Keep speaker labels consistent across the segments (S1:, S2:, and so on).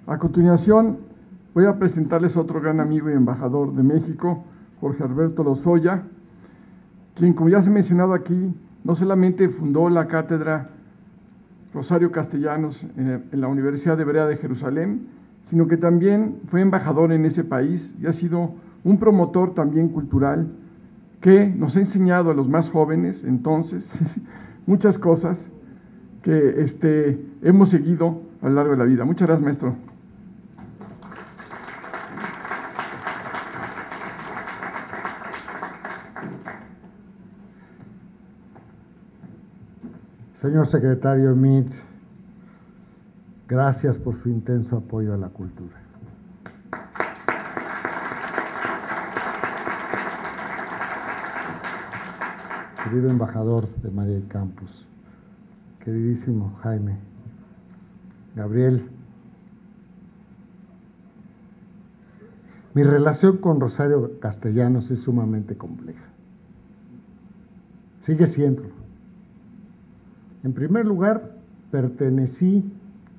S1: A continuación, voy a presentarles a otro gran amigo y embajador de México, Jorge Alberto Lozoya, quien, como ya se ha mencionado aquí, no solamente fundó la cátedra Rosario Castellanos en la Universidad Hebrea de Jerusalén, sino que también fue embajador en ese país y ha sido un promotor también cultural que nos ha enseñado a los más jóvenes, entonces, muchas cosas que hemos seguido a lo largo de la vida. Muchas gracias, maestro.
S2: Señor secretario Meade, gracias por su intenso apoyo a la cultura. Querido embajador de María y Campos, queridísimo Jaime, Gabriel, mi relación con Rosario Castellanos es sumamente compleja. Sigue siendo. En primer lugar, pertenecí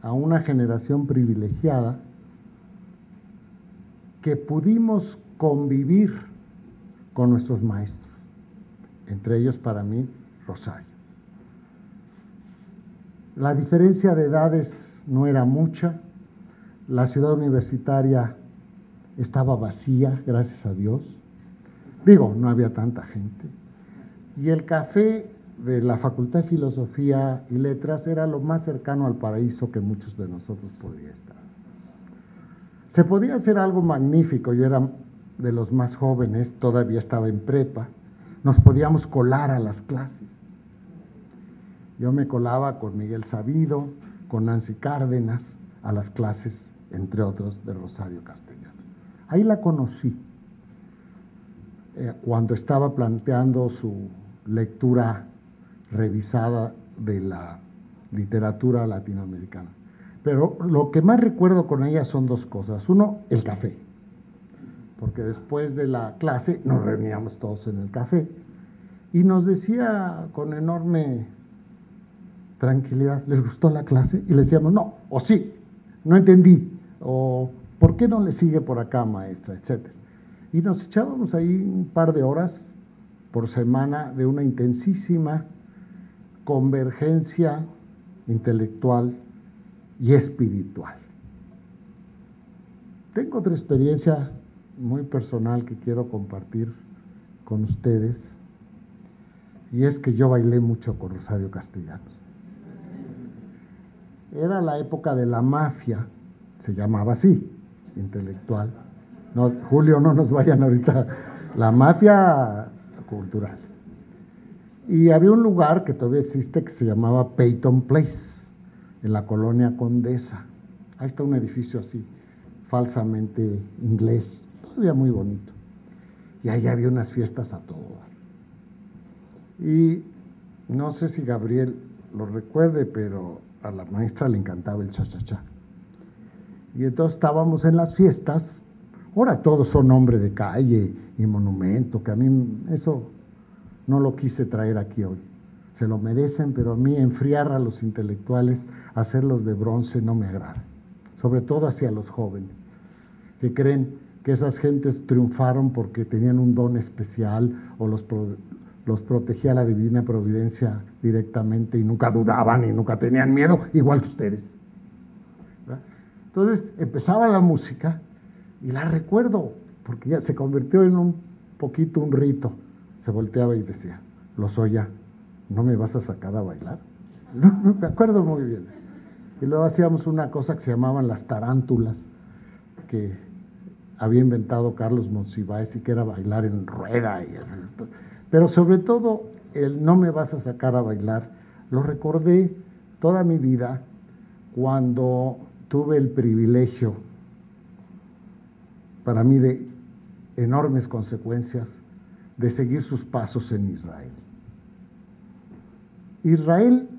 S2: a una generación privilegiada que pudimos convivir con nuestros maestros, entre ellos para mí Rosario. La diferencia de edades no era mucha, la ciudad universitaria estaba vacía, gracias a Dios. Digo, no había tanta gente. Y el café de la Facultad de Filosofía y Letras era lo más cercano al paraíso que muchos de nosotros podría estar. Se podía hacer algo magnífico, yo era de los más jóvenes, todavía estaba en prepa, nos podíamos colar a las clases. Yo me colaba con Miguel Sabido, con Nancy Cárdenas, a las clases, entre otros, de Rosario Castellanos. Ahí la conocí, cuando estaba planteando su lectura revisada de la literatura latinoamericana. Pero lo que más recuerdo con ella son dos cosas. Uno, el café, porque después de la clase nos reuníamos todos en el café y nos decía con enorme tranquilidad, ¿les gustó la clase? Y le decíamos, no, o sí, no entendí, o ¿por qué no le sigue por acá, maestra?, etcétera. Y nos echábamos ahí un par de horas por semana de una intensísima convergencia intelectual y espiritual. Tengo otra experiencia muy personal que quiero compartir con ustedes, y es que yo bailé mucho con Rosario Castellanos. Era la época de la mafia, se llamaba así, intelectual. No, Julio, no nos vayan ahorita, la mafia cultural. Y había un lugar que todavía existe que se llamaba Peyton Place, en la colonia Condesa. Ahí está un edificio así, falsamente inglés, todavía muy bonito. Y ahí había unas fiestas a todo dar. Y no sé si Gabriel lo recuerde, pero a la maestra le encantaba el cha-cha-cha. Y entonces estábamos en las fiestas. Ahora todos son nombre de calle y monumento, que a mí eso no lo quise traer aquí hoy. Se lo merecen, pero a mí enfriar a los intelectuales, hacerlos de bronce, no me agrada. Sobre todo hacia los jóvenes, que creen que esas gentes triunfaron porque tenían un don especial o los protegía la divina providencia directamente y nunca dudaban y nunca tenían miedo, igual que ustedes. ¿Verdad? Entonces empezaba la música y la recuerdo, porque ya se convirtió en un poquito un rito. Se volteaba y decía, Lozoya, ¿no me vas a sacar a bailar? No, me acuerdo muy bien. Y luego hacíamos una cosa que se llamaban las tarántulas, que había inventado Carlos Monsiváis y que era bailar en rueda. Pero sobre todo, el no me vas a sacar a bailar, lo recordé toda mi vida cuando tuve el privilegio, para mí de enormes consecuencias, de seguir sus pasos en Israel. Israel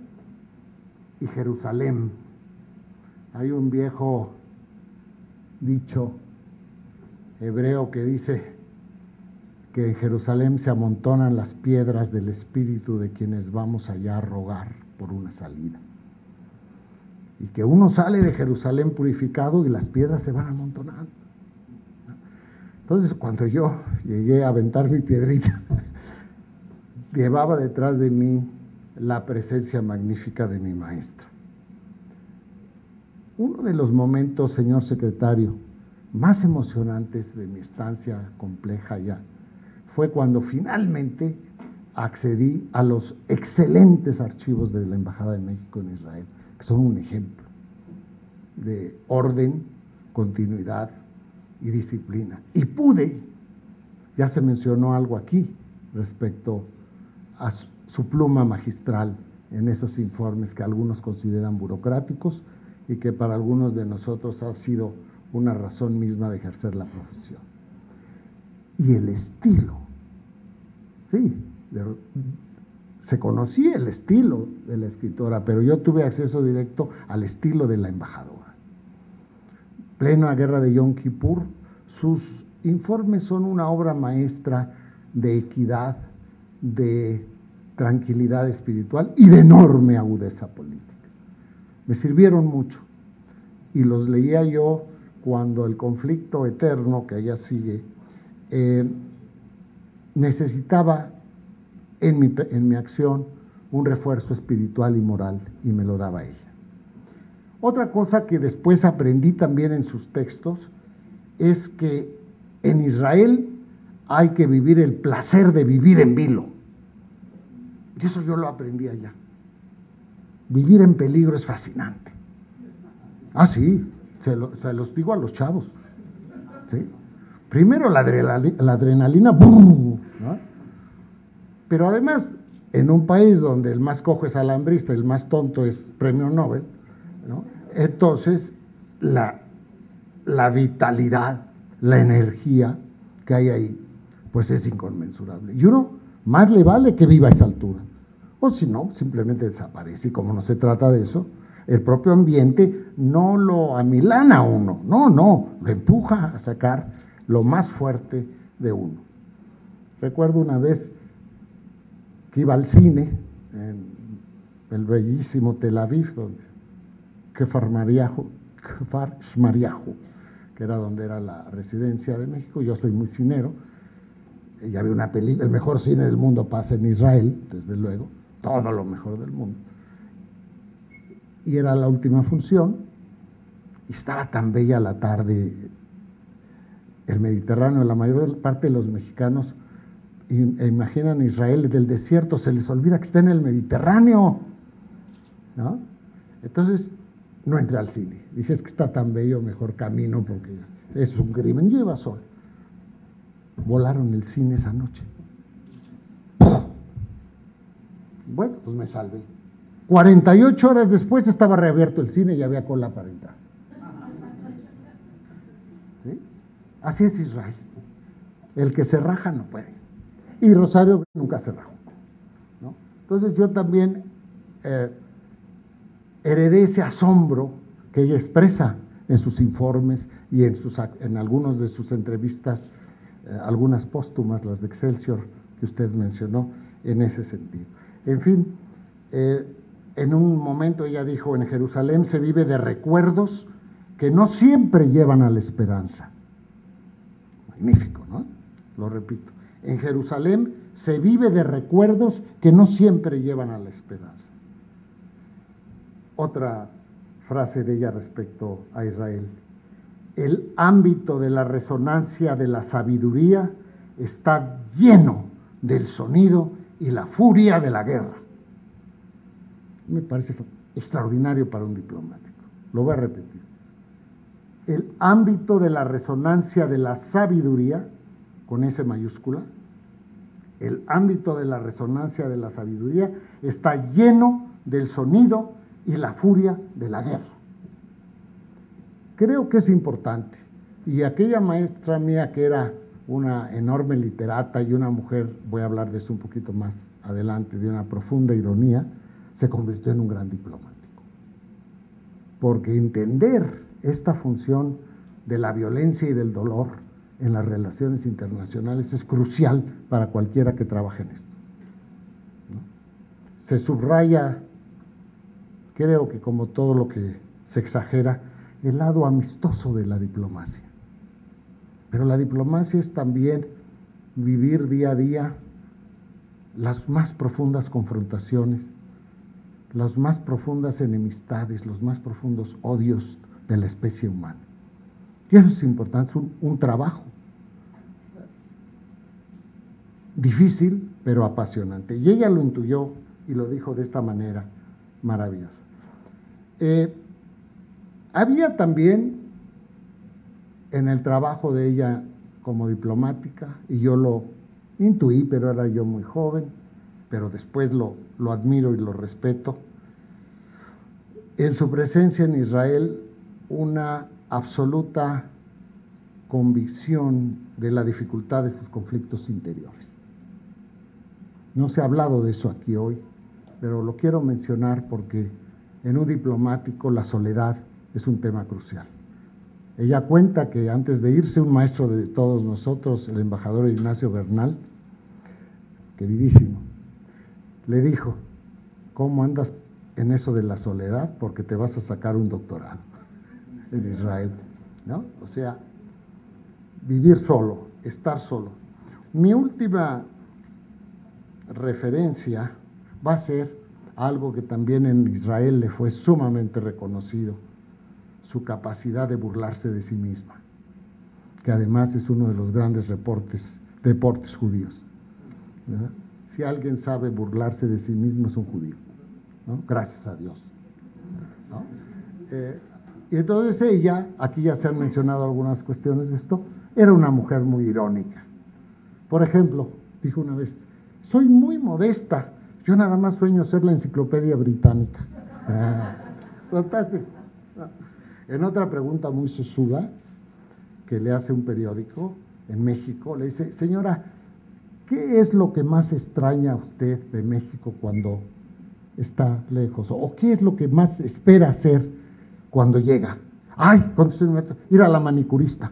S2: y Jerusalén. Hay un viejo dicho hebreo que dice que en Jerusalén se amontonan las piedras del espíritu de quienes vamos allá a rogar por una salida. y que uno sale de Jerusalén purificado y las piedras se van amontonando. Entonces, cuando yo llegué a aventar mi piedrita, llevaba detrás de mí la presencia magnífica de mi maestra. Uno de los momentos, señor secretario, más emocionantes de mi estancia compleja allá fue cuando finalmente accedí a los excelentes archivos de la Embajada de México en Israel, que son un ejemplo de orden, continuidad y disciplina. Y pude, ya se mencionó algo aquí respecto a su pluma magistral en esos informes que algunos consideran burocráticos y que para algunos de nosotros ha sido una razón misma de ejercer la profesión. Y el estilo, sí, se conocía el estilo de la escritora, pero yo tuve acceso directo al estilo de la embajadora. Plena guerra de Yom Kippur, sus informes son una obra maestra de equidad, de tranquilidad espiritual y de enorme agudeza política. Me sirvieron mucho y los leía yo cuando el conflicto eterno que ella sigue necesitaba en mi acción un refuerzo espiritual y moral, y me lo daba ella. Otra cosa que después aprendí también en sus textos es que en Israel hay que vivir el placer de vivir en vilo. Y eso yo lo aprendí allá. Vivir en peligro es fascinante. Ah, sí, se los digo a los chavos. ¿Sí? Primero la adrenalina, ¡bum!, ¿no? Pero además, en un país donde el más cojo es alambrista, el más tonto es premio Nobel, ¿no? Entonces la vitalidad, la energía que hay ahí, pues es inconmensurable. Y uno más le vale que viva a esa altura. O si no, simplemente desaparece. Y como no se trata de eso, el propio ambiente no lo amilana a uno. No, lo empuja a sacar lo más fuerte de uno. Recuerdo una vez que iba al cine en el bellísimo Tel Aviv, donde Kfar Shmariahu, que era donde era la residencia de México. Yo soy muy cinero, ya vi una película, el mejor cine del mundo pasa en Israel, desde luego, todo lo mejor del mundo. Y era la última función, y estaba tan bella la tarde, el Mediterráneo, la mayor parte de los mexicanos imaginan Israel del desierto, se les olvida que está en el Mediterráneo, ¿no? Entonces, no entré al cine. Dije, es que está tan bello, mejor camino, porque es un crimen. Yo iba solo. Volaron el cine esa noche. Bueno, pues me salvé. 48 horas después estaba reabierto el cine y había cola para entrar. ¿Sí? Así es Israel. El que se raja no puede. Y Rosario nunca se rajó, ¿no? Entonces yo también heredé ese asombro que ella expresa en sus informes y en algunas de sus entrevistas, algunas póstumas, las de Excelsior, que usted mencionó, en ese sentido. En fin, en un momento ella dijo, en Jerusalén se vive de recuerdos que no siempre llevan a la esperanza. Magnífico, ¿no? Lo repito. En Jerusalén se vive de recuerdos que no siempre llevan a la esperanza. Otra frase de ella respecto a Israel. El ámbito de la resonancia de la sabiduría está lleno del sonido y la furia de la guerra. Me parece extraordinario para un diplomático. Lo voy a repetir. El ámbito de la resonancia de la sabiduría, con S mayúscula, el ámbito de la resonancia de la sabiduría está lleno del sonido y la furia de la guerra. Creo que es importante. Y aquella maestra mía que era una enorme literata y una mujer, voy a hablar de eso un poquito más adelante, de una profunda ironía, se convirtió en un gran diplomático. Porque entender esta función de la violencia y del dolor en las relaciones internacionales es crucial para cualquiera que trabaje en esto, ¿no? Se subraya, creo que como todo lo que se exagera el lado amistoso de la diplomacia. Pero la diplomacia es también vivir día a día las más profundas confrontaciones, las más profundas enemistades, los más profundos odios de la especie humana. Y eso es importante, es un trabajo difícil, pero apasionante. Y ella lo intuyó y lo dijo de esta manera maravillosa. Había también en el trabajo de ella como diplomática, y yo lo intuí, pero era yo muy joven, pero después lo admiro y lo respeto, en su presencia en Israel, una absoluta convicción de la dificultad de sus conflictos interiores. No se ha hablado de eso aquí hoy, pero lo quiero mencionar porque en un diplomático la soledad es un tema crucial. Ella cuenta que antes de irse, un maestro de todos nosotros, el embajador Ignacio Bernal, queridísimo, le dijo: ¿cómo andas en eso de la soledad? Porque te vas a sacar un doctorado en Israel, ¿no? O sea, vivir solo, estar solo. Mi última referencia va a ser algo que también en Israel le fue sumamente reconocido: su capacidad de burlarse de sí misma, que además es uno de los grandes deportes judíos, ¿verdad? Si alguien sabe burlarse de sí mismo es un judío, ¿no? Gracias a Dios, ¿no? Y entonces ella, aquí ya se han mencionado algunas cuestiones de esto, era una mujer muy irónica. Por ejemplo, dijo una vez: soy muy modesta, yo nada más sueño ser la enciclopedia británica. Fantástico. En otra pregunta muy sesuda que le hace un periódico en México, le dice: señora, ¿qué es lo que más extraña a usted de México cuando está lejos? ¿O qué es lo que más espera hacer cuando llega? Ay, contestó ir a la manicurista,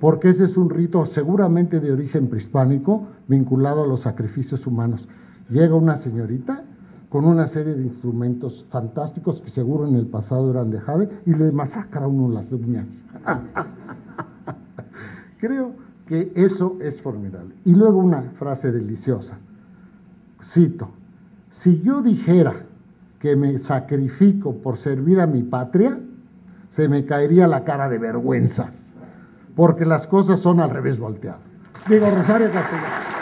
S2: porque ese es un rito seguramente de origen prehispánico vinculado a los sacrificios humanos. Llega una señorita con una serie de instrumentos fantásticos que seguro en el pasado eran de jade y le masacra a uno las uñas. Creo que eso es formidable. Y luego una frase deliciosa, cito: si yo dijera que me sacrifico por servir a mi patria, se me caería la cara de vergüenza, porque las cosas son al revés volteado. Digo, Rosario Castellanos.